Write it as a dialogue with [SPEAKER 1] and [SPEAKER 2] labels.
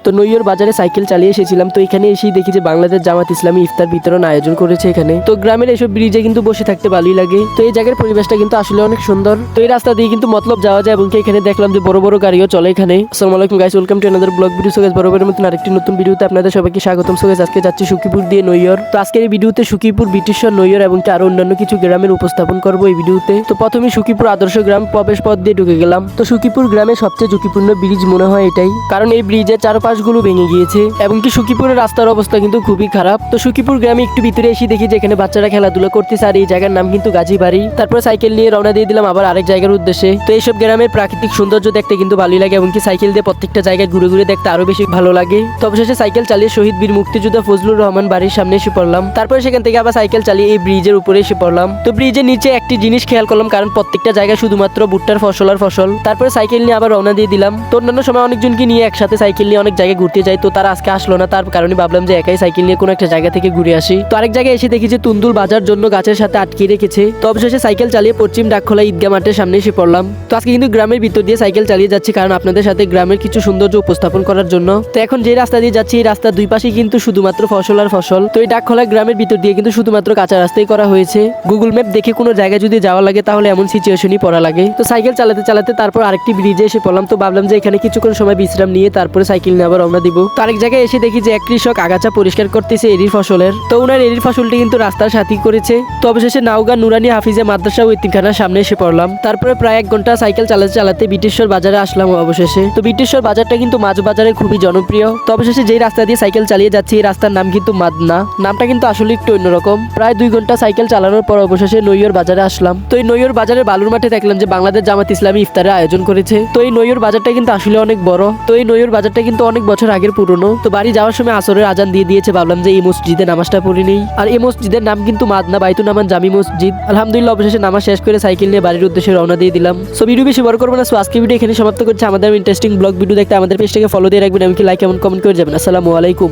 [SPEAKER 1] তো নৈয়র বাজারে সাইকেল চালিয়ে এসেছিলাম। তো এখানে এসেই দেখি যে বাংলাদেশ জামাত ইসলামী ইফতার বিতরণ আয়োজন করেছে এখানে। তো গ্রামের এসব ব্রিজে কিন্তু বসে থাকতে ভালোই লাগে। তো এই জায়গার পরিবেশটা কিন্তু আসলে অনেক সুন্দর। তো এই রাস্তা দিয়ে কিন্তু মতলব যাওয়া যায় এবং এখানে দেখলাম যে বড় বড় গাড়িও চলে এখানে। আসসালামু আলাইকুম guys, welcome to another blog video. So guys, বরাবরের মতন আরেকটি নতুন ভিডিওতে আপনাদের সবাইকে স্বাগতম। সো গাইস, আজকে যাচ্ছি সুকিপুর দিয়ে নৈয়র। তো আজকের এই ভিডিওতে সুকিপুর, ব্রিটিশর, নৈয়র এবং আরো অন্যান্য কিছু গ্রামের উপস্থাপন করবো এই ভিডিওতে। তো প্রথমে সুকিপুর আদর্শ গ্রাম প্রবেশ পথ দিয়ে ঢুকে গেলাম। তো সুকিপুর গ্রামের সবচেয়ে ঝুঁকিপূর্ণ ব্রিজ মনে হয় এটাই, কারণ এই ব্রিজের চারপাশগুলো ভেঙে গিয়েছে এবং সুকিপুরের রাস্তার অবস্থা কিন্তু খুবই খারাপ। তো সুকিপুর গ্রামে একটু ভিতরে এসে দেখি যে এখানে বাচ্চারা খেলাধুলা করতেছে আর এই জায়গার নাম কিন্তু গাজীবাড়ি। তারপরে সাইকেল নিয়ে রওনা দিয়ে দিলাম আবার আরেক জায়গার উদ্দেশ্যে। তো এইসব গ্রামের প্রাকৃতিক সৌন্দর্য দেখতে কিন্তু ভালোই লাগে এবং সাইকেল দিয়ে প্রত্যেকটা জায়গায় ঘুরে ঘুরে দেখতে আরো বেশি ভালো লাগে। তো অবশেষে সাইকেল চালিয়ে শহীদ বীর মুক্তিযোদ্ধা ফজলুর রহমান বাড়ির সামনে এসে পড়লাম। তারপরে সেখান থেকে আবার সাইকেল চালিয়ে এই ব্রিজের উপরে এসে পড়লাম। তো ব্রিজের নিচে একটি জিনিস খেয়াল করলাম, কারণ প্রত্যেকটা জায়গায় শুধুমাত্র ভুট্টার ফসল আর ফসল। তারপরে সাইকেল নিয়ে আবার রওনা দিয়ে দিলাম। তো অন্যান্য সময় অনেকজনকে নিয়ে একসাথে সাইকেল নিয়ে অনেক জায়গায় ঘুরতে যাই, তো তারা আজকে আসলো না, তার কারণে ভাবলাম যে একাই সাইকেল নিয়ে কোনো একটা জায়গা থেকে ঘুরে আসি। তো আরেক জায়গায় এসে দেখি যে তুন্দুল বাজার জন্য গাছের সাথে আটকে রেখেছে। তো অবশেষে সাইকেল চালিয়ে পশ্চিম ডাকখোলা ঈদগাহ মাঠের সামনে এসে পড়লাম। তো আজকে কিন্তু গ্রামের ভিতর দিয়ে সাইকেল চালিয়ে যাচ্ছি, কারণ আপনাদের সাথে গ্রামের কিছু সৌন্দর্য উপস্থাপন করার জন্য। তো এখন যে রাস্তা দিয়ে যাচ্ছি এই রাস্তার দুই পাশে কিন্তু শুধুমাত্র ফসল আর ফসল। তো এই ডাকখোলা গ্রামের ভিতর দিয়ে কিন্তু শুধুমাত্র কাঁচা রাস্তাই করা হয়েছে। গুগল ম্যাপ দেখে কোনো জায়গায় যদি যাওয়া লাগে তাহলে এমন সিচুয়েশনই পড়া লাগে। তো সাইকেল চালাতে চালাতে তারপর আরেকটি ব্রিজে এসে পড়লাম। তো ভাবলাম যে এখানে কিছুক্ষণ সময় বিশ্রাম নিয়ে তারপরে সাইকেল নিয়ে আবার রওনা দিব। তো আরেক জায়গায় এসে দেখি যে এক কৃষক আগাছা পরিষ্কার করতেছে এরির ফসলের। তো ওনার এরির ফসলটি কিন্তু রাস্তার সাথেই করেছে। তো অবশেষে নাওগাঁ নুরানি হাফিজে মাদ্রাসা ও এতিমখানার সামনে এসে পড়লাম। তারপরে প্রায় 1 ঘন্টা সাইকেল চালাতে চালাতে বিটেশ্বর বাজারে আসলাম অবশেষে। তো বিটেশ্বর বাজারটা কিন্তু মাছ বাজারে খুবই জনপ্রিয়। তো অবশেষে যেই রাস্তা দিয়ে সাইকেল চালিয়ে যাচ্ছি এই রাস্তার নাম কিন্তু মাদনা। নামটা কিন্তু আসলে একটু অন্যরকম। প্রায় 2 ঘন্টা সাইকেল চালানোর পর অবশেষে নৈয়র বাজারে আসলাম। তো এই নৈয়র বাজারের বালুর মাঠে দেখলাম যে বাংলাদেশ জামাত ইসলামী ইফতারের আয়োজন করেছে। তো এই নৈয়র বাজারটা কিন্তু আসলে অনেক বড়। তো এই নৈয়র বাজারটা কিন্তু অনেক বছর আগের পুরনো। তো বাড়ি যাওয়ার সময় আসরের আজান দিয়ে দিয়েছে, ভাবলাম যে এই মসজিদে নামাজটা পড়ি নেই। আর এই মসজিদের নাম কিন্তু মাদনা বাইতুন নামান জামি মসজিদ। আলহামদুলিল্লাহ অবশেষে নামাজ শেষ করে সাইকেল নিয়ে বাড়ির উদ্দেশ্যে রওনা দিয়ে দিলাম। সো ভিডিও বেশি বড় করবো না, সো আজকে ভিডিও এখানে সমাপ্ত করছি। আমাদের ইন্টারেস্টিং ব্লগ ভিডিও দেখতে আমাদের পেজটাকে ফলো দিয়ে রাখবেন, এমনকি লাইক এবং কমেন্ট করে যাবেন। আসসালামু আলাইকুম।